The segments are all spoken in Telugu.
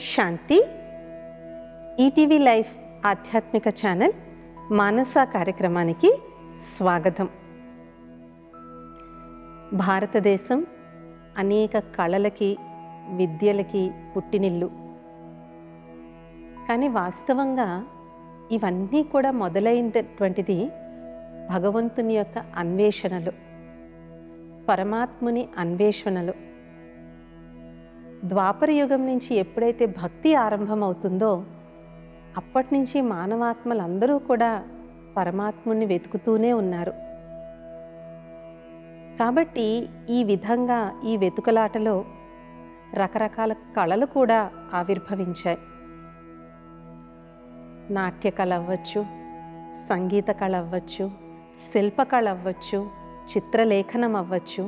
శాంతి. ఈటీవీ లైఫ్ ఆధ్యాత్మిక ఛానల్ మానస కార్యక్రమానికి స్వాగతం. భారతదేశం అనేక కళలకి, విద్యలకి పుట్టినిల్లు. కానీ వాస్తవంగా ఇవన్నీ కూడా మొదలైనటువంటిది భగవంతుని యొక్క అన్వేషణలు, పరమాత్ముని అన్వేషణలు. ద్వాపర యుగం నుంచి ఎప్పుడైతే భక్తి ఆరంభమవుతుందో అప్పటి నుంచి మానవాత్మలందరూ కూడా పరమాత్ముని వెతుకుతూనే ఉన్నారు. కాబట్టి ఈ విధంగా ఈ వెతుకలాటలో రకరకాల కళలు కూడా ఆవిర్భవించాయి. నాట్య కళ అవ్వచ్చు, సంగీత కళ అవ్వచ్చు, శిల్పకళ అవ్వచ్చు, చిత్రలేఖనం అవ్వచ్చు.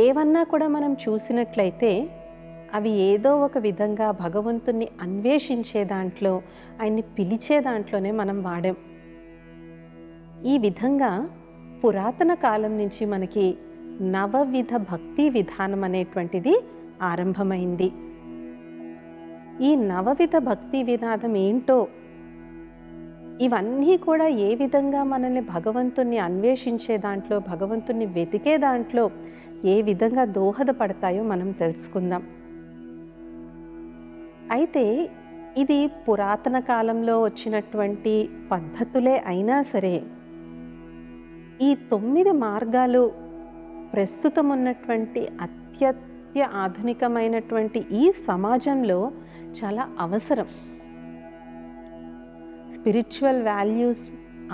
ఏవన్నా కూడా మనం చూసినట్లయితే అవి ఏదో ఒక విధంగా భగవంతుణ్ణి అన్వేషించే దాంట్లో, ఆయన్ని పిలిచే దాంట్లోనే మనం వాడాం. ఈ విధంగా పురాతన కాలం నుంచి మనకి నవవిధ భక్తి విధానం అనేటువంటిది ఆరంభమైంది. ఈ నవవిధ భక్తి విధానం ఏంటో, ఇవన్నీ కూడా ఏ విధంగా మనల్ని భగవంతుణ్ణి అన్వేషించే దాంట్లో, భగవంతుణ్ణి వెతికే దాంట్లో ఏ విధంగా దోహదపడతాయో మనం తెలుసుకుందాం. అయితే ఇది పురాతన కాలంలో వచ్చినటువంటి పద్ధతులే అయినా సరే, ఈ 9 మార్గాలు ప్రస్తుతం ఉన్నటువంటి అత్యత్య ఆధునికమైనటువంటి ఈ సమాజంలో చాలా అవసరం. స్పిరిచువల్ వాల్యూస్,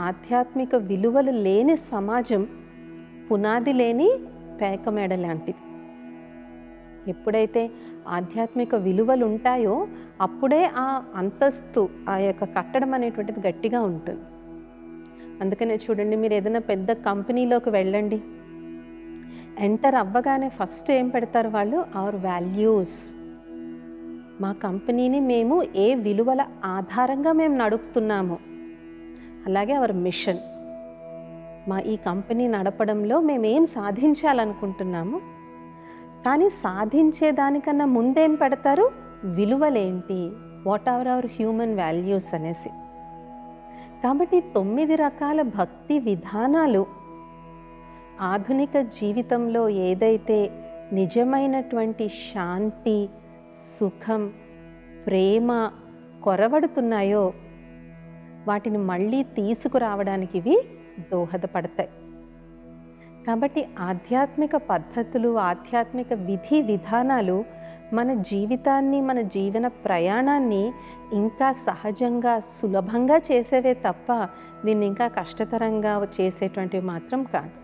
ఆధ్యాత్మిక విలువలు లేని సమాజం పునాది లేని పేకమేడ లాంటిది. ఎప్పుడైతే ఆధ్యాత్మిక విలువలు ఉంటాయో అప్పుడే ఆ అంతస్తు, ఆ యొక్క కట్టడం అనేటువంటిది గట్టిగా ఉంటుంది. అందుకనే చూడండి, మీరు ఏదైనా పెద్ద కంపెనీలోకి వెళ్ళండి, ఎంటర్ అవ్వగానే ఫస్ట్ ఏం పెడతారు వాళ్ళు? Our values. మా కంపెనీని మేము ఏ విలువల ఆధారంగా మేము నడుపుతున్నాము, అలాగే అవర్ మిషన్. మా ఈ కంపెనీ నడపడంలో మేమేం సాధించాలనుకుంటున్నాము, కానీ సాధించేదానికన్నా ముందేం పెడతారు? విలువలేంటి, what are our human values అనేసి. కాబట్టి 9 రకాల భక్తి విధానాలు ఆధునిక జీవితంలో ఏదైతే నిజమైనటువంటి శాంతి, సుఖం, ప్రేమ కొరవడుతున్నాయో వాటిని మళ్ళీ తీసుకురావడానికి ఇవి దోహదపడతాయి. కాబట్టి ఆధ్యాత్మిక పద్ధతులు, ఆధ్యాత్మిక విధి విధానాలు మన జీవితాన్ని, మన జీవన ప్రయాణాన్ని ఇంకా సహజంగా, సులభంగా చేసేవే తప్ప దీన్ని ఇంకా కష్టతరంగా చేసేటువంటివి మాత్రం కాదు.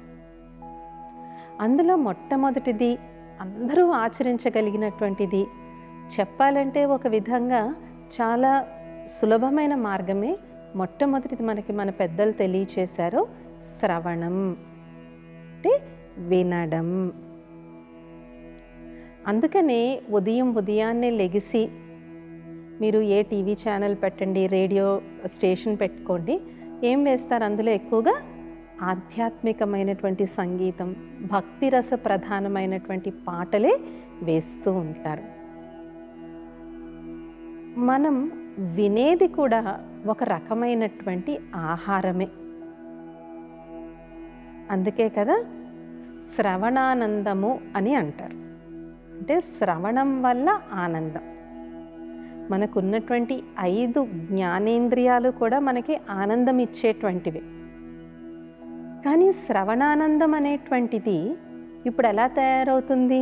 అందులో మొట్టమొదటిది, అందరూ ఆచరించగలిగినటువంటిది, చెప్పాలంటే ఒక విధంగా చాలా సులభమైన మార్గమే. మొట్టమొదటిది మనకి మన పెద్దలు తెలియచేశారు, శ్రవణం అంటే వినడం. అందుకనే ఉదయాన్నే లెగిసి మీరు ఏ టీవీ ఛానల్ పెట్టండి, రేడియో స్టేషన్ పెట్టుకోండి, ఏం వేస్తారు? అందులో ఎక్కువగా ఆధ్యాత్మికమైనటువంటి సంగీతం, భక్తిరస ప్రధానమైనటువంటి పాటలే వేస్తూ ఉంటారు. మనం వినేది కూడా ఒక రకమైనటువంటి ఆహారమే. అందుకే కదా శ్రవణానందము అని అంటారు. అంటే శ్రవణం వల్ల ఆనందం. మనకున్నటువంటి 5 జ్ఞానేంద్రియాలు కూడా మనకి ఆనందం ఇచ్చేటువంటివి. కానీ శ్రవణానందం అనేటువంటిది ఇప్పుడు ఎలా తయారవుతుంది?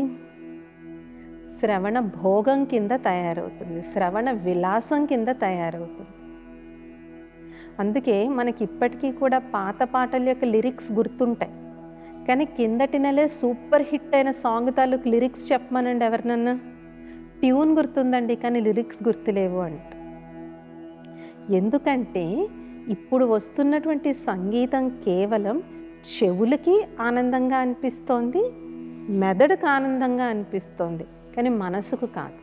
శ్రవణ భోగం కింద తయారవుతుంది, శ్రవణ విలాసం కింద తయారవుతుంది. అందుకే మనకి ఇప్పటికీ కూడా పాత పాటల యొక్క లిరిక్స్ గుర్తుంటాయి, కానీ కిందటి నెలే సూపర్ హిట్ అయిన సాంగ్ తాలూకు లిరిక్స్ చెప్పమనండి ఎవరినన్నా. ట్యూన్ గుర్తుందండి కానీ లిరిక్స్ గుర్తులేవు అంట. ఎందుకంటే ఇప్పుడు వస్తున్నటువంటి సంగీతం కేవలం చెవులకి ఆనందంగా అనిపిస్తోంది, మెదడుకు ఆనందంగా అనిపిస్తోంది, కానీ మనసుకు కాదు.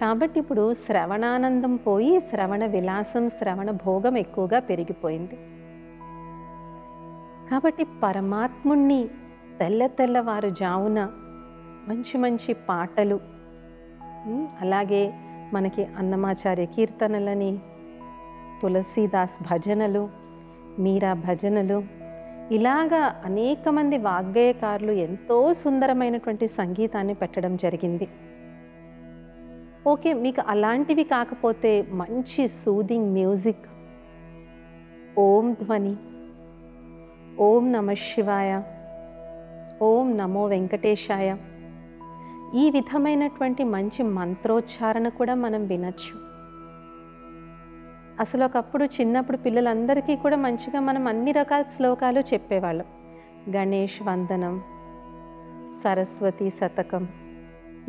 కాబట్టి ఇప్పుడు శ్రవణానందం పోయి శ్రవణ విలాసం, శ్రవణ భోగం ఎక్కువగా పెరిగిపోయింది. కాబట్టి పరమాత్ముణ్ణి తెల్లవారుజామున మంచి మంచి పాటలు, అలాగే మనకి అన్నమాచార్య కీర్తనలని, తులసీదాస్ భజనలు, మీరా భజనలు, ఇలాగా అనేక మంది వాగ్గేయకారులు ఎంతో సుందరమైనటువంటి సంగీతాన్ని పెట్టడం జరిగింది. ఓకే, మీకు అలాంటివి కాకపోతే మంచి సూదింగ్ మ్యూజిక్, ఓం ధ్వని, ఓం నమ శివాయ, ఓం నమో వెంకటేశాయ, ఈ విధమైనటువంటి మంచి మంత్రోచ్చారణ కూడా మనం వినొచ్చు. అసలు ఒకప్పుడు చిన్నప్పుడు పిల్లలందరికీ కూడా మంచిగా మనం అన్ని రకాల శ్లోకాలు చెప్పేవాళ్ళం. గణేష్ వందనం, సరస్వతి శతకం,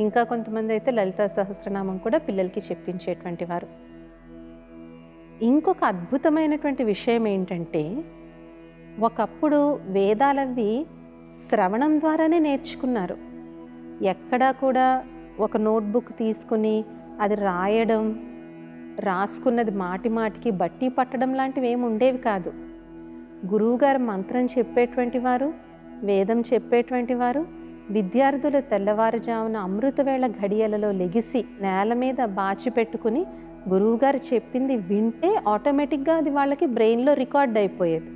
ఇంకా కొంతమంది అయితే లలితా సహస్రనామం కూడా పిల్లలకి చెప్పించేటువంటి వారు. ఇంకొక అద్భుతమైనటువంటి విషయం ఏంటంటే, ఒకప్పుడు వేదాలవి శ్రవణం ద్వారానే నేర్చుకున్నారు. ఎక్కడా కూడా ఒక నోట్బుక్ తీసుకుని అది రాయడం, రాసుకున్నది మాటి మాటికి బట్టి పట్టడం లాంటివి ఏమి ఉండేవి కాదు. గురువుగారు మంత్రం చెప్పేటువంటి వారు, వేదం చెప్పేటువంటి వారు, విద్యార్థులు తెల్లవారుజామున అమృతవేళ ఘడియలలో లెగిసి నేల మీద బాచి పెట్టుకుని గురువుగారు చెప్పింది వింటే ఆటోమేటిక్గా అది వాళ్ళకి బ్రెయిన్లో రికార్డ్ అయిపోయేది.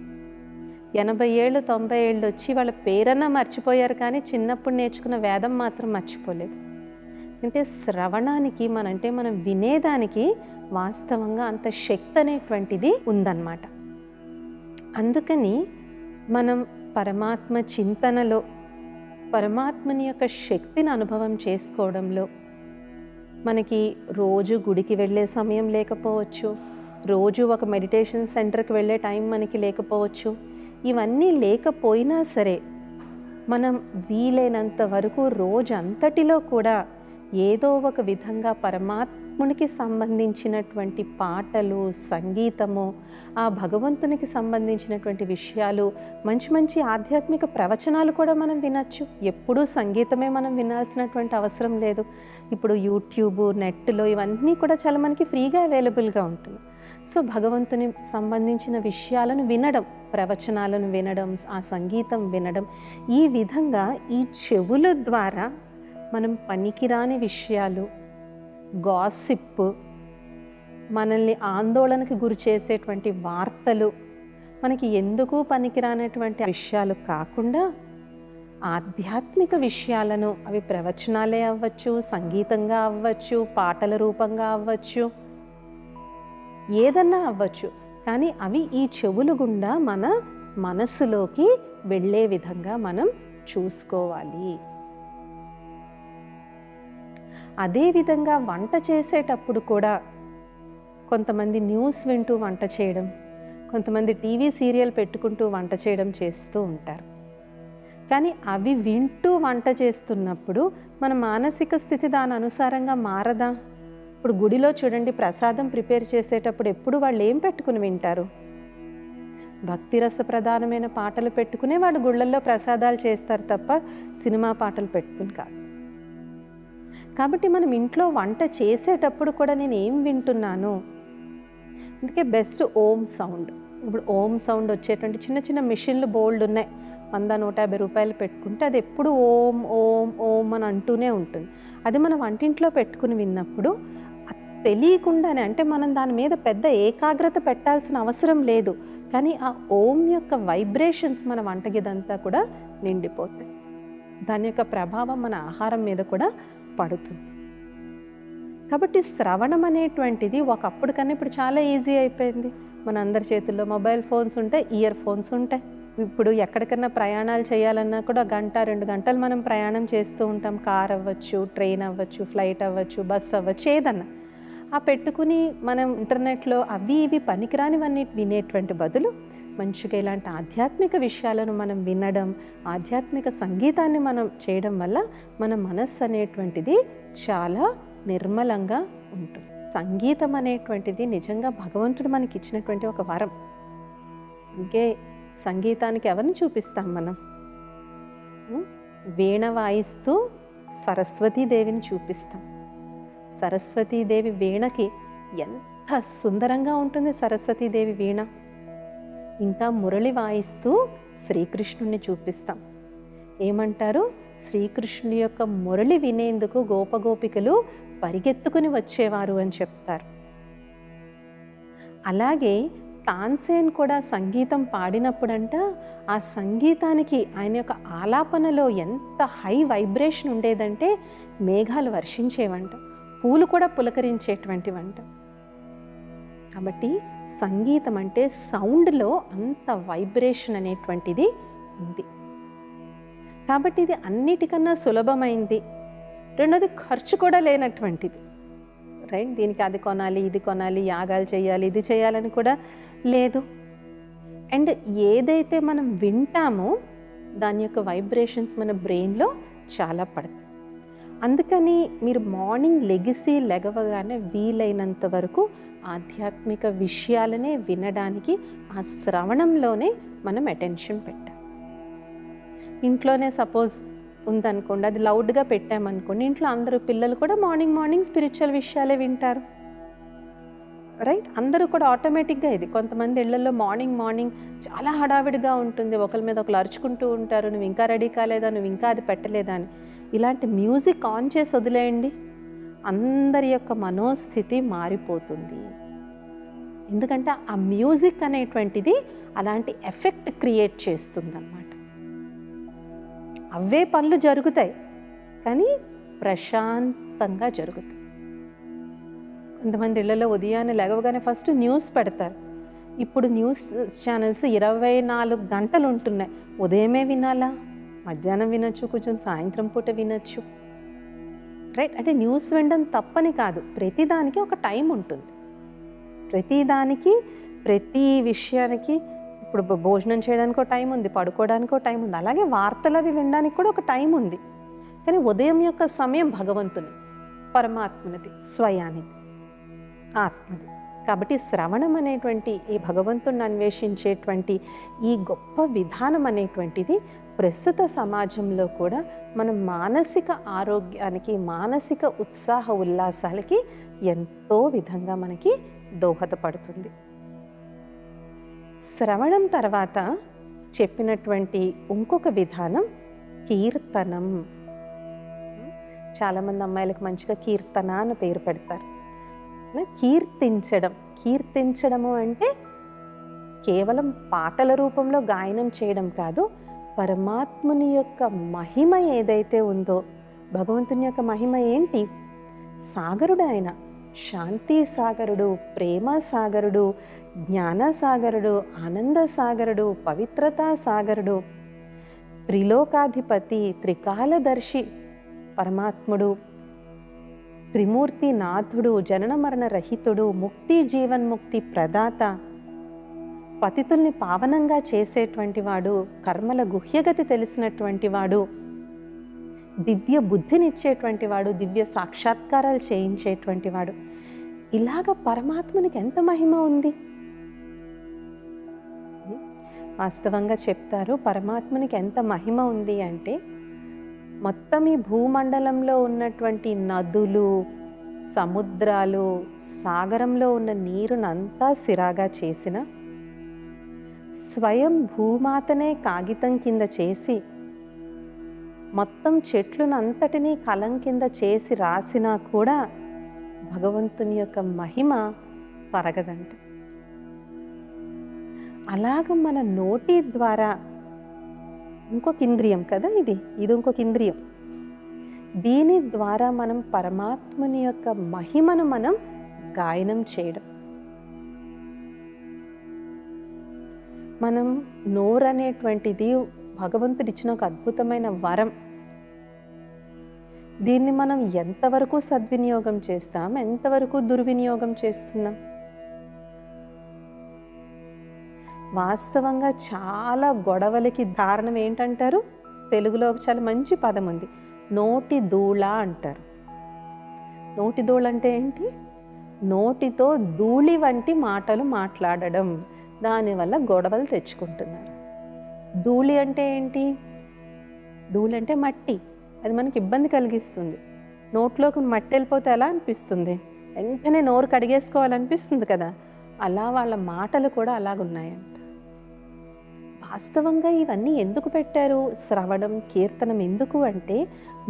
80 ఏళ్ళు 90 ఏళ్ళు వచ్చి వాళ్ళ పేరన్నా మర్చిపోయారు, కానీ చిన్నప్పుడు నేర్చుకున్న వేదం మాత్రం మర్చిపోలేదు. అంటే శ్రవణానికి మనం వినేదానికి వాస్తవంగా అంత శక్తి అనేటువంటిది ఉందన్నమాట. అందుకని మనం పరమాత్మ చింతనలో, పరమాత్మని యొక్క శక్తిని అనుభవం చేసుకోవడంలో, మనకి రోజు గుడికి వెళ్ళే సమయం లేకపోవచ్చు, రోజు ఒక మెడిటేషన్ సెంటర్కి వెళ్ళే టైం మనకి లేకపోవచ్చు. ఇవన్నీ లేకపోయినా సరే మనం వీలైనంత వరకు రోజంతటిలో కూడా ఏదో ఒక విధంగా పరమాత్మునికి సంబంధించినటువంటి పాటలు, సంగీతము, ఆ భగవంతునికి సంబంధించినటువంటి విషయాలు, మంచి మంచి ఆధ్యాత్మిక ప్రవచనాలు కూడా మనం వినొచ్చు. ఎప్పుడూ సంగీతమే మనం వినాల్సినటువంటి అవసరం లేదు. ఇప్పుడు యూట్యూబ్, నెట్లో ఇవన్నీ కూడా చాలా మనకి ఫ్రీగా అవైలబుల్గా ఉంటుంది. సో భగవంతుని సంబంధించిన విషయాలను వినడం, ప్రవచనాలను వినడం, ఆ సంగీతం వినడం, ఈ విధంగా ఈ చెవుల ద్వారా మనం పనికిరాని విషయాలు, గాసిప్, మనల్ని ఆందోళనకు గురి చేసేటువంటి వార్తలు, మనకి ఎందుకు పనికిరానటువంటి విషయాలు కాకుండా ఆధ్యాత్మిక విషయాలను, అవి ప్రవచనాలే అవ్వచ్చు, సంగీతంగా అవ్వచ్చు, పాటల రూపంగా అవ్వచ్చు, ఏదన్నా అవ్వచ్చు, కానీ అవి ఈ చెవుల గుండా మన మనసులోకి వెళ్ళే విధంగా మనం చూసుకోవాలి. అదేవిధంగా వంట చేసేటప్పుడు కూడా కొంతమంది న్యూస్ వింటూ వంట చేయడం, కొంతమంది టీవీ సీరియల్ పెట్టుకుంటూ వంట చేయడం చేస్తూ ఉంటారు. కానీ అవి వింటూ వంట చేస్తున్నప్పుడు మన మానసిక స్థితి దాని అనుసారంగా మారదా? ఇప్పుడు గుడిలో చూడండి, ప్రసాదం ప్రిపేర్ చేసేటప్పుడు ఎప్పుడు వాళ్ళు ఏం పెట్టుకుని వింటారు? భక్తిరస ప్రధానమైన పాటలు పెట్టుకునే వాళ్ళు గుళ్ళల్లో ప్రసాదాలు చేస్తారు తప్ప సినిమా పాటలు పెట్టుకుని కాదు. కాబట్టి మనం ఇంట్లో వంట చేసేటప్పుడు కూడా నేను ఏం వింటున్నాను? అందుకే బెస్ట్ ఓం సౌండ్. ఇప్పుడు ఓం సౌండ్ వచ్చేటువంటి చిన్న చిన్న మిషన్లు బోల్డ్ ఉన్నాయి. 100-150 రూపాయలు పెట్టుకుంటే అది ఎప్పుడు ఓం ఓం ఓం అని అంటూనే ఉంటుంది. అది మనం వంటింట్లో పెట్టుకుని విన్నప్పుడు తెలియకుండానే, అంటే మనం దాని మీద పెద్ద ఏకాగ్రత పెట్టాల్సిన అవసరం లేదు, కానీ ఆ ఓం యొక్క వైబ్రేషన్స్ మన వంటగిదంతా కూడా నిండిపోతాయి. దాని యొక్క ప్రభావం మన ఆహారం మీద కూడా పడుతుంది. కాబట్టి శ్రవణం అనేటువంటిది ఒకప్పుడు కన్నా ఇప్పుడు చాలా ఈజీ అయిపోయింది. మన అందరి చేతుల్లో మొబైల్ ఫోన్స్ ఉంటాయి, ఇయర్ ఫోన్స్ ఉంటాయి. ఇప్పుడు ఎక్కడికన్నా ప్రయాణాలు చేయాలన్నా కూడా 1-2 గంటలు మనం ప్రయాణం చేస్తూ ఉంటాం. కార్ అవ్వచ్చు, ట్రైన్ అవ్వచ్చు, ఫ్లైట్ అవ్వచ్చు, బస్ అవ్వచ్చు, ఏదన్నా ఆ పెట్టుకుని మనం ఇంటర్నెట్లో అవి ఇవి పనికిరానివన్నీ వినేటువంటి బదులు మంచిగా ఇలాంటి ఆధ్యాత్మిక విషయాలను మనం వినడం, ఆధ్యాత్మిక సంగీతాన్ని మనం చేయడం వల్ల మన మనస్సు అనేటువంటిది చాలా నిర్మలంగా ఉంటుంది. సంగీతం అనేటువంటిది నిజంగా భగవంతుడు మనకి ఇచ్చినటువంటి ఒక వరం. ఇంకే సంగీతానికి ఎవరిని చూపిస్తాం మనం? వీణ వాయిస్తూ సరస్వతీదేవిని చూపిస్తాం. సరస్వతీదేవి వీణకి ఎంత సుందరంగా ఉంటుంది సరస్వతీదేవి వీణ. ఇంకా మురళి వాయిస్తూ శ్రీకృష్ణుని చూపిస్తాం. ఏమంటారు? శ్రీకృష్ణుని యొక్క మురళి వినేందుకు గోపగోపికలు పరిగెత్తుకుని వచ్చేవారు అని చెప్తారు. అలాగే తాన్సేన్ కూడా సంగీతం పాడినప్పుడంట ఆ సంగీతానికి ఆయన యొక్క ఆలాపనలో ఎంత హై వైబ్రేషన్ ఉండేదంటే మేఘాలు వర్షించేవంట, పూలు కూడా పులకరించేటువంటివంట. కాబట్టి సంగీతం అంటే సౌండ్లో అంత వైబ్రేషన్ అనేటువంటిది ఉంది. కాబట్టి ఇది అన్నిటికన్నా సులభమైంది. రెండోది ఖర్చు కూడా లేనటువంటిది, రైట్? దీనికి అది కొనాలి, ఇది కొనాలి, యాగాలు చేయాలి, ఇది చేయాలని కూడా లేదు. అండ్ ఏదైతే మనం వింటామో దాని యొక్క వైబ్రేషన్స్ మన బ్రెయిన్లో చాలా పడతాయి. అందుకని మీరు మార్నింగ్ లెగవగానే వీలైనంత వరకు ఆధ్యాత్మిక విషయాలనే వినడానికి ఆ శ్రవణంలోనే మనం అటెన్షన్ పెట్టాలి. ఇంట్లోనే సపోజ్ ఉందనుకోండి, అది లౌడ్గా పెట్టామనుకోండి, ఇంట్లో అందరూ పిల్లలు కూడా మార్నింగ్ స్పిరిచువల్ విషయాలే వింటారు, రైట్? అందరూ కూడా ఆటోమేటిక్గా ఇది. కొంతమంది ఇళ్లలో మార్నింగ్ చాలా హడావిడిగా ఉంటుంది, ఒకరి మీద ఒకరు అరుచుకుంటూ ఉంటారు, నువ్వు ఇంకా రెడీ కాలేదా, నువ్వు ఇంకా అది పెట్టలేదా అని. ఇలాంటి మ్యూజిక్ ఆన్ చేసి వదిలేయండి, అందరి యొక్క మనోస్థితి మారిపోతుంది. ఎందుకంటే ఆ మ్యూజిక్ అనేటువంటిది అలాంటి ఎఫెక్ట్ క్రియేట్ చేస్తుంది అన్నమాట. అవే పనులు జరుగుతాయి కానీ ప్రశాంతంగా జరుగుతాయి. కొంతమంది ఇళ్లలో ఉదయాన్నే లేవగానే ఫస్ట్ న్యూస్ పెడతారు. ఇప్పుడు న్యూస్ ఛానల్స్ 24 గంటలు ఉంటున్నాయి. ఉదయమే వినాలా, మధ్యాహ్నం వినొచ్చు, కొంచెం సాయంత్రం పూట వినొచ్చు, రైట్? అంటే న్యూస్ వినడం తప్పని కాదు, ప్రతిదానికి ఒక టైం ఉంటుంది. ప్రతిదానికి, ప్రతి విషయానికి, ఇప్పుడు భోజనం చేయడానికి ఒక టైం ఉంది, పడుకోవడానికి ఒక టైం ఉంది, అలాగే వార్తలు అవి వినడానికి కూడా ఒక టైం ఉంది. కానీ ఉదయం యొక్క సమయం భగవంతునిది, పరమాత్మనిది, స్వయానిది, ఆత్మది. కాబట్టి శ్రవణం అనేటువంటి ఈ భగవంతుని అన్వేషించేటువంటి ఈ గొప్ప విధానం అనేటువంటిది ప్రస్తుత సమాజంలో కూడా మన మానసిక ఆరోగ్యానికి, మానసిక ఉత్సాహ ఉల్లాసాలకి ఎంతో విధంగా మనకి దోహదపడుతుంది. శ్రవణం తర్వాత చెప్పినటువంటి ఇంకొక విధానం కీర్తనం. చాలామంది అమ్మాయిలకు మంచిగా కీర్తన అని పేరు పెడతారు. కీర్తించడము అంటే కేవలం పాటల రూపంలో గాయనం చేయడం కాదు, పరమాత్ముని యొక్క మహిమ ఏదైతే ఉందో, భగవంతుని యొక్క మహిమ ఏంటి? సాగరుడు ఆయన, శాంతి సాగరుడు, ప్రేమ సాగరుడు, జ్ఞాన సాగరుడు, ఆనంద సాగరుడు, పవిత్రతా సాగరుడు, త్రిలోకాధిపతి, త్రికాలదర్శి పరమాత్ముడు, త్రిమూర్తి నాథుడు, జనన మరణ రహితుడు, ముక్తి జీవన్ముక్తి ప్రదాత, పతితుల్ని పావనంగా చేసేటువంటి వాడు, కర్మల గుహ్యగతి తెలిసినటువంటి వాడు, దివ్య బుద్ధినిచ్చేటువంటి వాడు, దివ్య సాక్షాత్కారాలు చేయించేటువంటి వాడు. ఇలాగ పరమాత్మనికి ఎంత మహిమ ఉంది. వాస్తవంగా చెప్తారు, పరమాత్మనికి ఎంత మహిమ ఉంది అంటే మొత్తం ఈ భూమండలంలో ఉన్నటువంటి నదులు, సముద్రాలు, సాగరంలో ఉన్న నీరునంతా సిరాగా చేసిన, స్వయం భూమాతనే కాగితం కింద చేసి, మొత్తం చెట్లునంతటినీ కలం కింద చేసి రాసినా కూడా భగవంతుని యొక్క మహిమ తరగదంట. అలాగ మన నోటి ద్వారా, ఇంకొక ఇంద్రియం కదా ఇది ఇంకొక ఇంద్రియం, దీని ద్వారా మనం పరమాత్ముని యొక్క మహిమను మనం గాయనం చేయడం. మనం నోరు అనేటువంటిది భగవంతుడు ఇచ్చిన ఒక అద్భుతమైన వరం. దీన్ని మనం ఎంతవరకు సద్వినియోగం చేస్తాం, ఎంతవరకు దుర్వినియోగం చేస్తున్నాం? వాస్తవంగా చాలా గొడవలకి కారణం ఏంటంటారు? తెలుగులో చాలా మంచి పదం ఉంది, నోటి ధూళ అంటారు. నోటి ధూళ అంటే ఏంటి? నోటితో ధూళి వంటి మాటలు మాట్లాడడం, దానివల్ల గొడవలు తెచ్చుకుంటున్నారు. ధూళి అంటే ఏంటి? ధూళి అంటే మట్టి, అది మనకి ఇబ్బంది కలిగిస్తుంది. నోట్లోకి మట్టి వెళ్ళిపోతే ఎలా అనిపిస్తుంది? వెంటనే నోరు కడిగేసుకోవాలనిపిస్తుంది కదా. అలా వాళ్ళ మాటలు కూడా అలాగున్నాయంట. వాస్తవంగా ఇవన్నీ ఎందుకు పెట్టారు? శ్రవణం, కీర్తనం ఎందుకు అంటే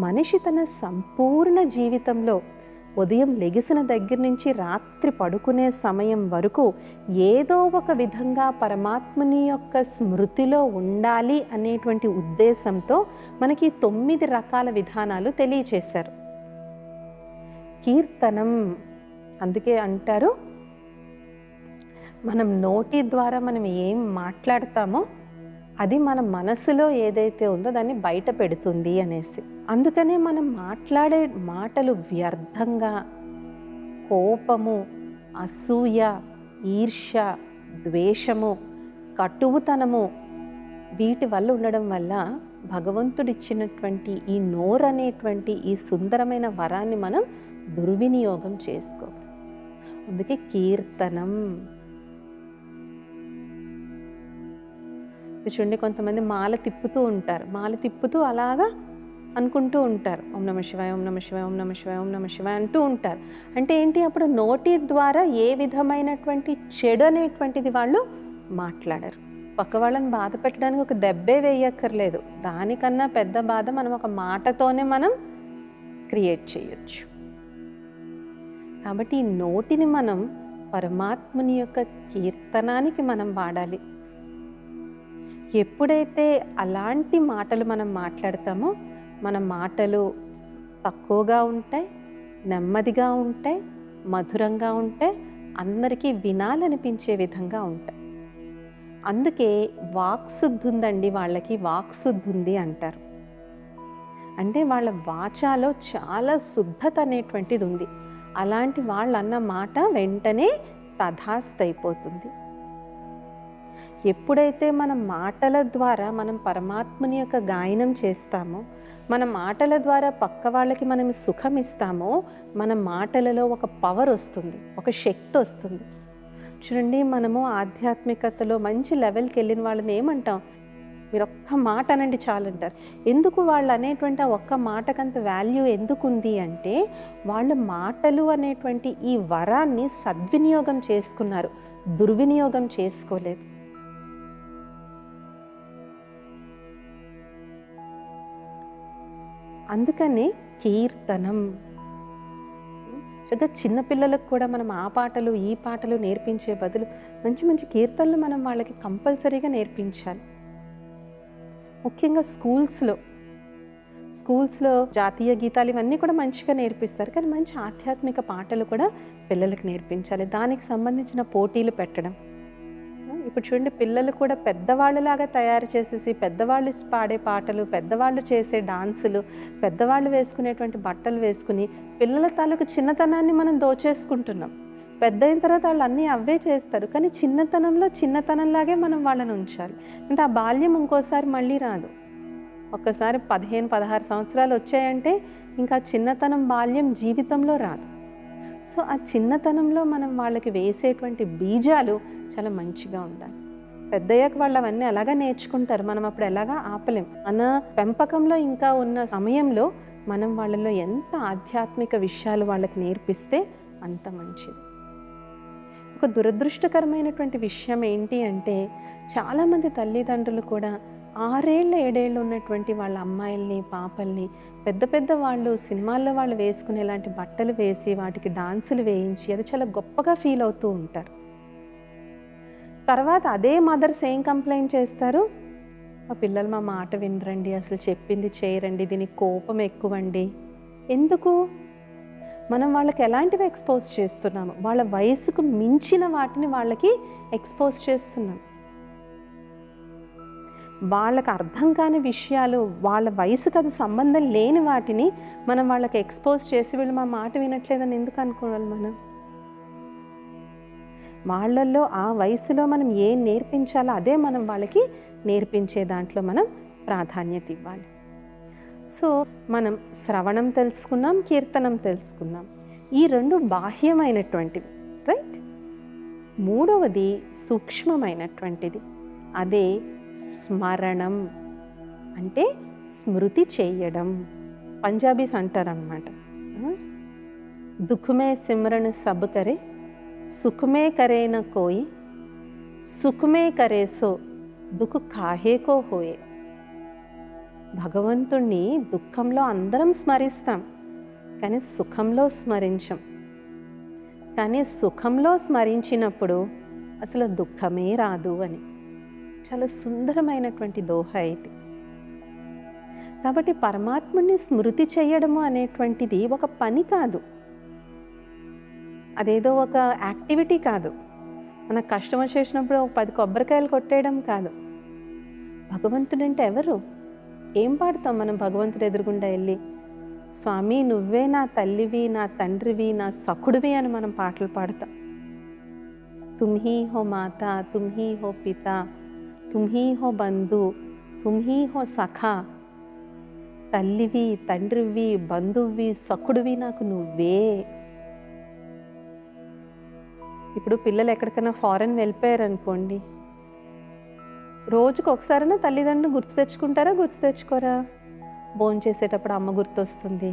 మనిషి తన సంపూర్ణ జీవితంలో ఉదయం లెగిసిన దగ్గర నుంచి రాత్రి పడుకునే సమయం వరకు ఏదో ఒక విధంగా పరమాత్మని యొక్క స్మృతిలో ఉండాలి అనేటువంటి ఉద్దేశంతో మనకి 9 రకాల విధానాలు తెలియచేశారు. కీర్తనం అందుకే అంటారు, మనం నోటి ద్వారా మనం ఏం మాట్లాడతామో అది మన మనసులో ఏదైతే ఉందో దాన్ని బయట పెడుతుంది అనేసి. అందుకనే మనం మాట్లాడే మాటలు వ్యర్థంగా, కోపము, అసూయ, ఈర్ష్య, ద్వేషము, కటువుతనము వీటి వల్ల ఉండడం వల్ల భగవంతుడిచ్చినటువంటి ఈ నోరు అనేటువంటి ఈ సుందరమైన వరాన్ని మనం దుర్వినియోగం చేసుకోవాలి. అందుకే కీర్తనం. చూడండి, కొంతమంది మాల తిప్పుతూ ఉంటారు, మాల తిప్పుతూ అలాగా అనుకుంటూ ఉంటారు, ఓం నమ శివాయ, ఓం నమ శివాయ, ఓం నమ శివాయ, ఓం నమ శివాయ అంటూ ఉంటారు. అంటే ఏంటి, అప్పుడు నోటి ద్వారా ఏ విధమైనటువంటి చెడు అనేటువంటిది వాళ్ళు మాట్లాడరు. పక్క వాళ్ళని బాధ పెట్టడానికి ఒక దెబ్బే వేయక్కర్లేదు, దానికన్నా పెద్ద బాధ మనం ఒక మాటతోనే మనం క్రియేట్ చేయొచ్చు. కాబట్టి ఈ నోటిని మనం పరమాత్ముని యొక్క కీర్తనానికి మనం వాడాలి. ఎప్పుడైతే అలాంటి మాటలు మనం మాట్లాడతామో మన మాటలు తక్కువగా ఉంటాయి, నెమ్మదిగా ఉంటాయి, మధురంగా ఉంటాయి, అందరికీ వినాలనిపించే విధంగా ఉంటాయి. అందుకే వాక్శుద్ధి ఉందండి వాళ్ళకి, వాక్శుద్ధి ఉంది అంటారు. అంటే వాళ్ళ వాచాలో చాలా శుద్ధత అనేటువంటిది ఉంది. అలాంటి వాళ్ళు అన్న మాట వెంటనే తథాస్తు అయిపోతుంది. ఎప్పుడైతే మన మాటల ద్వారా మనం పరమాత్మని యొక్క గాయనం చేస్తామో, మన మాటల ద్వారా పక్క వాళ్ళకి మనం సుఖం ఇస్తామో, మన మాటలలో ఒక పవర్ వస్తుంది, ఒక శక్తి వస్తుంది. చూడండి, మనము ఆధ్యాత్మికతలో మంచి లెవెల్కి వెళ్ళిన వాళ్ళని ఏమంటాం, మీరు ఒక్క మాట అనండి చాలంటారు. ఎందుకు వాళ్ళు అనేటువంటి ఆ ఒక్క మాటకంత వాల్యూ ఎందుకుంది అంటే, వాళ్ళు మాటలు అనేటువంటి ఈ వరాన్ని సద్వినియోగం చేసుకున్నారు, దుర్వినియోగం చేసుకోలేదు. అందుకనే కీర్తనం. చక్కగా చిన్నపిల్లలకు కూడా మనం ఆ పాటలు ఈ పాటలు నేర్పించే బదులు మంచి మంచి కీర్తనలు మనం వాళ్ళకి కంపల్సరీగా నేర్పించాలి. ముఖ్యంగా స్కూల్స్లో జాతీయ గీతాలు ఇవన్నీ కూడా మంచిగా నేర్పిస్తారు, కానీ మంచి ఆధ్యాత్మిక పాటలు కూడా పిల్లలకు నేర్పించాలి. దానికి సంబంధించిన పోటీలు పెట్టడం. ఇప్పుడు చూడండి, పిల్లలు కూడా పెద్దవాళ్ళలాగా తయారు చేసేసి పెద్దవాళ్ళు పాడే పాటలు, పెద్దవాళ్ళు చేసే డాన్సులు, పెద్దవాళ్ళు వేసుకునేటువంటి బట్టలు వేసుకుని పిల్లల తాలూకు చిన్నతనాన్ని మనం దోచేసుకుంటున్నాం. పెద్ద అయిన తర్వాత వాళ్ళు అన్నీ అవే చేస్తారు, కానీ చిన్నతనంలో చిన్నతనంలాగే మనం వాళ్ళని ఉంచాలి. అంటే ఆ బాల్యం ఇంకోసారి మళ్ళీ రాదు. ఒక్కసారి 15-16 సంవత్సరాలు వచ్చాయంటే ఇంకా చిన్నతనం బాల్యం జీవితంలో రాదు. సో ఆ చిన్నతనంలో మనం వాళ్ళకి వేసేటువంటి బీజాలు చాలా మంచిగా ఉండాలి. పెద్దయ్యాక వాళ్ళు అవన్నీ అలాగా నేర్చుకుంటారు, మనం అప్పుడు ఎలాగా ఆపలేం. మన పెంపకంలో ఇంకా ఉన్న సమయంలో మనం వాళ్ళలో ఎంత ఆధ్యాత్మిక విషయాలు వాళ్ళకి నేర్పిస్తే అంత మంచిది. ఒక దురదృష్టకరమైనటువంటి విషయం ఏంటి అంటే, చాలామంది తల్లిదండ్రులు కూడా 6 ఏళ్ళు 7 ఏళ్ళు ఉన్నటువంటి వాళ్ళ అమ్మాయిల్ని, పాపల్ని పెద్ద పెద్ద వాళ్ళు సినిమాల్లో వాళ్ళు వేసుకునేలాంటి బట్టలు వేసి వాటికి డాన్సులు వేయించి అది చాలా గొప్పగా ఫీల్ అవుతూ ఉంటారు. తర్వాత అదే మదర్స్ ఏం కంప్లైంట్ చేస్తారు, మా పిల్లలు మా మాట వినరండి, అసలు చెప్పింది చేయరండి, దీనికి కోపం ఎక్కువండి. ఎందుకు? మనం వాళ్ళకి ఎలాంటివి ఎక్స్పోజ్ చేస్తున్నాము? వాళ్ళ వయసుకు మించిన వాటిని వాళ్ళకి ఎక్స్పోజ్ చేస్తున్నాం. వాళ్ళకి అర్థం కాని విషయాలు, వాళ్ళ వయసుకు అది సంబంధం లేని వాటిని మనం వాళ్ళకి ఎక్స్పోజ్ చేసి వీళ్ళు మా మాట వినట్లేదని ఎందుకు అనుకోవాలి? మనం వాళ్ళల్లో ఆ వయసులో మనం ఏం నేర్పించాలో అదే మనం వాళ్ళకి నేర్పించే దాంట్లో మనం ప్రాధాన్యత ఇవ్వాలి. సో మనం శ్రవణం తెలుసుకున్నాం, కీర్తనం తెలుసుకున్నాం. ఈ 2 బాహ్యమైనటువంటివి, రైట్? మూడవది సూక్ష్మమైనటువంటిది, అదే స్మరణం. అంటే స్మృతి చేయడం. పంజాబీస్ అంటారనమాట, దుఃఖమే సిమరన్ సబ్ కరే, సుఖమే కరే న కోయి, సుఖమే కరే సో దుఃఖ కాహేకో హోయే. భగవంతుణ్ణి దుఃఖంలో అందరం స్మరిస్తాం, కానీ సుఖంలో స్మరించం. కానీ సుఖంలో స్మరించినప్పుడు అసలు దుఃఖమే రాదు అని. చాలా సుందరమైనటువంటి దోహ ఇది. కాబట్టి పరమాత్ముని స్మృతి చేయడము అనేటువంటిది ఒక పని కాదు, అదేదో ఒక యాక్టివిటీ కాదు. మనకు కష్టం వచ్చేసినప్పుడు 10 కొబ్బరికాయలు కొట్టేయడం కాదు. భగవంతుడంటే ఎవరు? ఏం పాడతాం మనం భగవంతుడు ఎదురుగుండా వెళ్ళి? స్వామి నువ్వే నా తల్లివి, నా తండ్రివి, నా సఖుడివి అని మనం పాటలు పాడతాం. తుమ్హీ హో మాత, తుమ్హీ హో పిత, తుమ్హీ హో బంధు, తుమ్హీ హో సఖా. తల్లివి, తండ్రివి, బంధువి, సఖుడివి నాకు నువ్వే. ఇప్పుడు పిల్లలు ఎక్కడికైనా ఫారెన్ వెళ్ళిపోయారనుకోండి, రోజుకు ఒకసారైనా తల్లిదండ్రులు గుర్తు తెచ్చుకుంటారా, గుర్తు తెచ్చుకోరా? భోంచేసేటప్పుడు అమ్మ గుర్తొస్తుంది,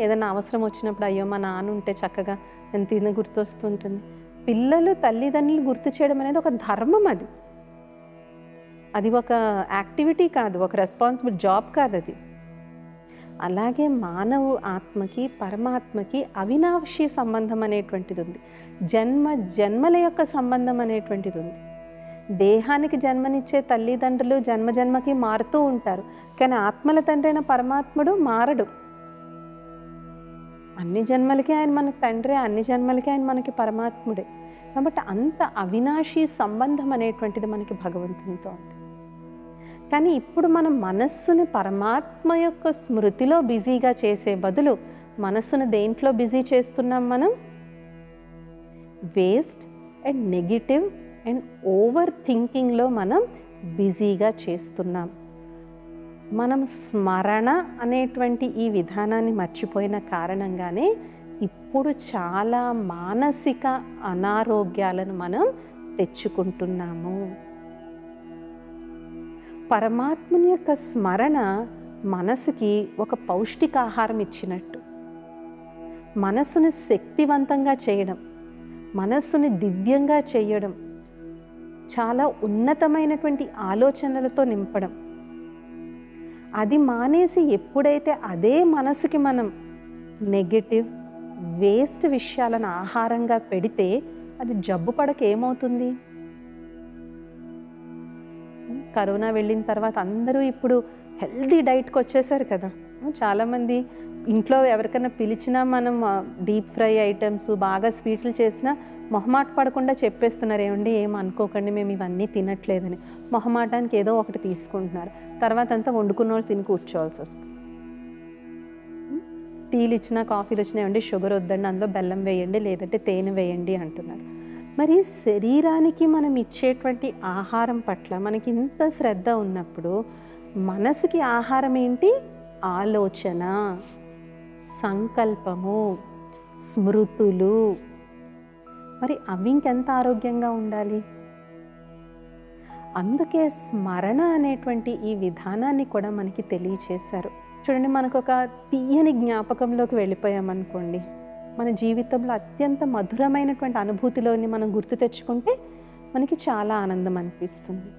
ఏదైనా అవసరం వచ్చినప్పుడు అయ్యో మా నాన్న ఉంటే చక్కగా నేను తిన్న గుర్తొస్తుంటుంది. పిల్లలు తల్లిదండ్రులు గుర్తు చేయడం అనేది ఒక ధర్మం. అది ఒక యాక్టివిటీ కాదు, ఒక రెస్పాన్సిబుల్ జాబ్ కాదు అది. అలాగే మానవ ఆత్మకి పరమాత్మకి అవినాశి సంబంధం అనేటువంటిది ఉంది. జన్మ జన్మల యొక్క సంబంధం అనేటువంటిది ఉంది. దేహానికి జన్మనిచ్చే తల్లిదండ్రులు జన్మ జన్మకి మారుతూ ఉంటారు, కానీ ఆత్మల తండ్రి అయిన పరమాత్ముడు మారడు. అన్ని జన్మలకి ఆయన మనకి తండ్రి, అన్ని జన్మలకి ఆయన మనకి పరమాత్ముడే. కాబట్టి అంత అవినాశి సంబంధం అనేటువంటిది మనకి భగవంతునితో ఉంది. కానీ ఇప్పుడు మనం మనస్సుని పరమాత్మ యొక్క స్మృతిలో బిజీగా చేసే బదులు మనస్సును దేంట్లో బిజీ చేస్తున్నాం? మనం waste and negative and over థింకింగ్లో మనం బిజీగా చేస్తున్నాం. మనం స్మరణ అనేటువంటి ఈ విధానాన్ని మర్చిపోయిన కారణంగానే ఇప్పుడు చాలా మానసిక అనారోగ్యాలను మనం తెచ్చుకుంటున్నాము. పరమాత్ముని యొక్క స్మరణ మనసుకి ఒక పౌష్టికాహారం ఇచ్చినట్టు. మనసుని శక్తివంతంగా చేయడం, మనస్సుని దివ్యంగా చేయడం, చాలా ఉన్నతమైనటువంటి ఆలోచనలతో నింపడం. అది మానేసి ఎప్పుడైతే అదే మనసుకి మనం నెగటివ్ వేస్ట్ విషయాలను ఆహారంగా పెడితే అది జబ్బు పడక ఏమవుతుంది? కరోనా వెళ్ళిన తర్వాత అందరూ ఇప్పుడు హెల్దీ డైట్కి వచ్చేసారు కదా. చాలామంది ఇంట్లో ఎవరికైనా పిలిచినా మనం డీప్ ఫ్రై ఐటమ్స్ బాగా స్వీట్లు చేసినా మొహమాట పడకుండా చెప్పేస్తున్నారు, ఏమండి ఏం అనుకోకండి మేము ఇవన్నీ తినట్లేదని. మొహమాటానికి ఏదో ఒకటి తీసుకుంటున్నారు, తర్వాత అంతా వండుకున్న వాళ్ళు తిని కూర్చోవాల్సి వస్తుంది. టీలు ఇచ్చినా కాఫీలు ఇచ్చినా ఏమండి షుగర్ వద్దండి, అందులో బెల్లం వేయండి లేదంటే తేనె వేయండి అంటున్నారు. మరి శరీరానికి మనం ఇచ్చేటువంటి ఆహారం పట్ల మనకి ఇంత శ్రద్ధ ఉన్నప్పుడు మనసుకి ఆహారం ఏంటి? ఆలోచన, సంకల్పము, స్మృతులు. మరి అవి ఇంకెంత ఆరోగ్యంగా ఉండాలి? అందుకే స్మరణ అనేటువంటి ఈ విధానాన్ని కూడా మనకి తెలియచేశారు. చూడండి, మనకు ఒక తీయని జ్ఞాపకంలోకి వెళ్ళిపోయామనుకోండి, మన జీవితంలో అత్యంత మధురమైనటువంటి అనుభూతిలోని మనం గుర్తు తెచ్చుకుంటే మనకి చాలా ఆనందం అనిపిస్తుంది.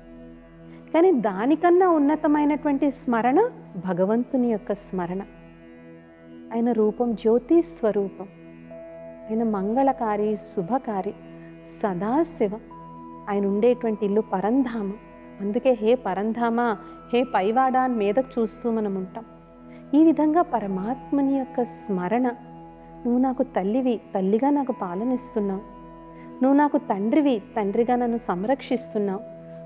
కానీ దానికన్నా ఉన్నతమైనటువంటి స్మరణ భగవంతుని యొక్క స్మరణ. ఆయన రూపం జ్యోతి స్వరూపం, ఆయన మంగళకారి, శుభకారి, సదాశివ. ఆయన ఉండేటువంటి ఇల్లు పరంధామం. అందుకే హే పరంధామ, హే పైవాడా అని మీదకు చూస్తూ మనం ఉంటాం. ఈ విధంగా పరమాత్మని యొక్క స్మరణ. నువ్వు నాకు తల్లివి, తల్లిగా నాకు పాలనిస్తున్నావు. నువ్వు నాకు తండ్రివి, తండ్రిగా నన్ను సంరక్షిస్తున్నావు.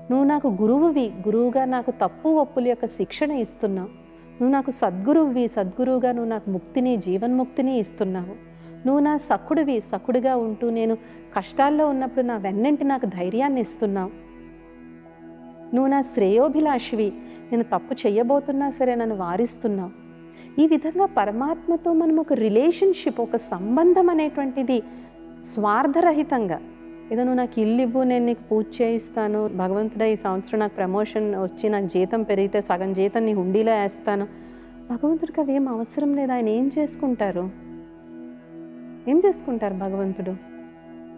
నువ్వు నాకు గురువువి, గురువుగా నాకు తప్పు ఒప్పుల యొక్క శిక్షణ ఇస్తున్నావు. నువ్వు నాకు సద్గురువువి, సద్గురువుగా నువ్వు నాకు ముక్తిని, జీవన్ముక్తిని ఇస్తున్నావు. నువ్వు నా సఖుడివి, సఖుడిగా ఉంటూ నేను కష్టాల్లో ఉన్నప్పుడు నా వెన్నంటి నాకు ధైర్యాన్ని ఇస్తున్నావు. నువ్వు నా శ్రేయోభిలాషివి, నేను తప్పు చెయ్యబోతున్నా సరే నన్ను వారిస్తున్నావు. ఈ విధంగా పరమాత్మతో మనం ఒక రిలేషన్షిప్, ఒక సంబంధం అనేటువంటిది స్వార్థరహితంగా, ఏదో నువ్వు నాకు ఇల్లు ఇవ్వు నేను నీకు పూజ చేయిస్తాను, భగవంతుడా ఈ సంవత్సరం నాకు ప్రమోషన్ వచ్చి నాకు జీతం పెరిగితే సగం జీతం నీ హుండీలో వేస్తాను. భగవంతుడికి అవి ఏం అవసరం లేదు. ఆయన ఏం చేసుకుంటారు? ఏం చేసుకుంటారు భగవంతుడు?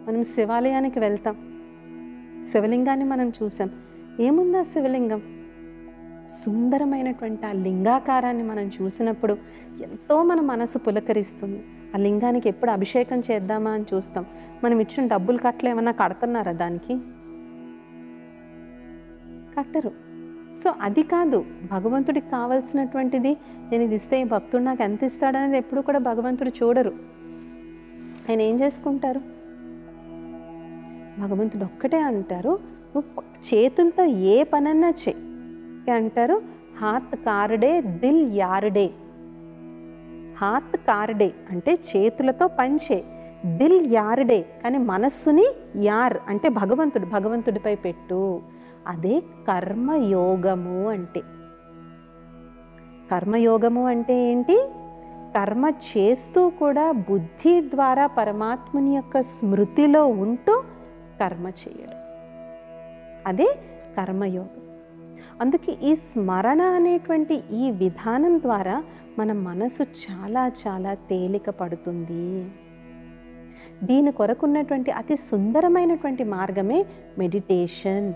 మనం శివాలయానికి వెళ్తాం, శివలింగాన్ని మనం చూసాం. ఏముందా శివలింగం? సుందరమైనటువంటి ఆ లింగాకారాన్ని మనం చూసినప్పుడు ఎంతో మన మనసు పులకరిస్తుంది. ఆ లింగానికి ఎప్పుడు అభిషేకం చేద్దామా అని చూస్తాం. మనం ఇచ్చిన డబ్బులు కట్టలు ఏమన్నా కడుతున్నారా దానికి? కట్టరు. సో అది కాదు భగవంతుడికి కావాల్సినటువంటిది. నేను ఇది ఇస్తే ఈ భక్తుడు నాకు ఎంత ఇస్తాడనేది ఎప్పుడు కూడా భగవంతుడు చూడరు. ఆయన ఏం చేసుకుంటారు? భగవంతుడు ఒక్కటే అంటారు, నువ్వు చేతులతో ఏ పనన్నా చెయ్యి అంటారు. హాత్ కార్డే దిల్ యార్డే. హాత్ కార్డే అంటే చేతులతో పంచే, దిల్ యార్డే కానీ మనస్సుని యార్ అంటే భగవంతుడిపై పెట్టు. అదే కర్మయోగము అంటే. కర్మయోగము అంటే ఏంటి? కర్మ చేస్తూ కూడా బుద్ధి ద్వారా పరమాత్ముని యొక్క స్మృతిలో ఉంటూ కర్మ చేయడం, అదే కర్మయోగం. అందుకే ఈ స్మరణ అనేటువంటి ఈ విధానం ద్వారా మన మనసు చాలా చాలా తేలిక పడుతుంది. దీని కొరకున్నటువంటి అతి సుందరమైనటువంటి మార్గమే మెడిటేషన్,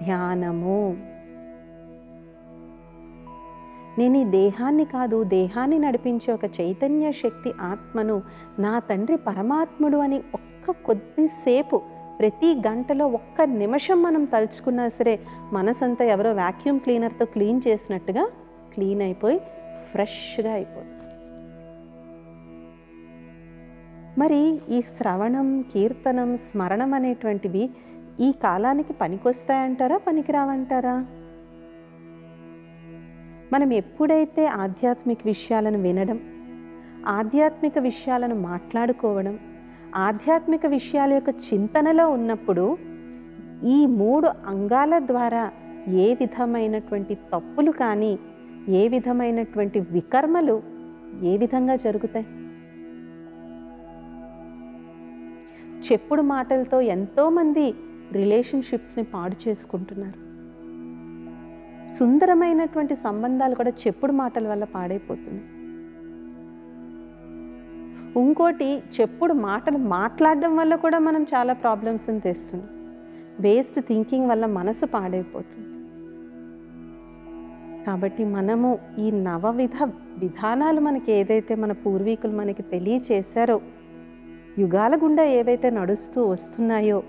ధ్యానము. నేను ఈ దేహాన్ని కాదు, దేహాన్ని నడిపించే ఒక చైతన్య శక్తి ఆత్మను, నా తండ్రి పరమాత్ముడు అని ఒక్క కొద్దిసేపు ప్రతి గంటలో ఒక్క నిమిషం మనం తలుచుకున్నా సరే మనసంతా ఎవరో వ్యాక్యూమ్ క్లీనర్తో క్లీన్ చేసినట్టుగా క్లీన్ అయిపోయి ఫ్రెష్గా అయిపోతుంది. మరి ఈ శ్రవణం, కీర్తనం, స్మరణం అనేటువంటివి ఈ కాలానికి పనికొస్తాయంటారా, పనికిరావంటారా? మనం ఎప్పుడైతే ఆధ్యాత్మిక విషయాలను వినడం, ఆధ్యాత్మిక విషయాలను మాట్లాడుకోవడం, ఆధ్యాత్మిక విషయాల యొక్క చింతనలో ఉన్నప్పుడు ఈ 3 అంగాల ద్వారా ఏ విధమైనటువంటి తప్పులు కానీ, ఏ విధమైనటువంటి వికర్మలు ఏ విధంగా జరుగుతాయి? చెప్పుడు మాటలతో ఎంతోమంది రిలేషన్షిప్స్ని పాడు చేసుకుంటున్నారు. సుందరమైనటువంటి సంబంధాలు కూడా చెప్పుడు మాటల వల్ల పాడైపోతున్నాయి. ఇంకోటి, చెప్పుడు మాటలు మాట్లాడడం వల్ల కూడా మనం చాలా ప్రాబ్లమ్స్ని తెస్తున్నాం. వేస్ట్ థింకింగ్ వల్ల మనసు పాడైపోతుంది. కాబట్టి మనము ఈ నవవిధ విధానాలు మనకి ఏదైతే మన పూర్వీకులు మనకి తెలియచేశారో, యుగాల గుండా ఏవైతే నడుస్తూ వస్తున్నాయో,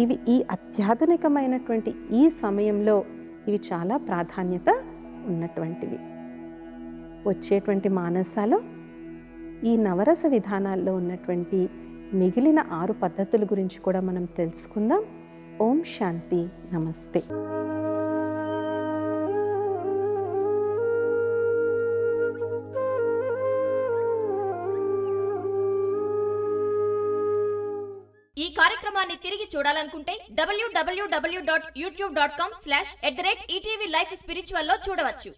ఇవి ఈ అత్యాధునికమైనటువంటి ఈ సమయంలో ఇవి చాలా ప్రాధాన్యత ఉన్నటువంటివి. వచ్చేటువంటి మానసాలు ఈ నవరస విధానాల్లో ఉన్నటువంటి మిగిలిన 6 పద్ధతుల గురించి కూడా మనం తెలుసుకుందాం. ఓం శాంతి, నమస్తే. ఈ కార్యక్రమాన్ని తిరిగి చూడాలనుకుంటే www.youtube.com/@ETV Life Spiritual లో చూడవచ్చు.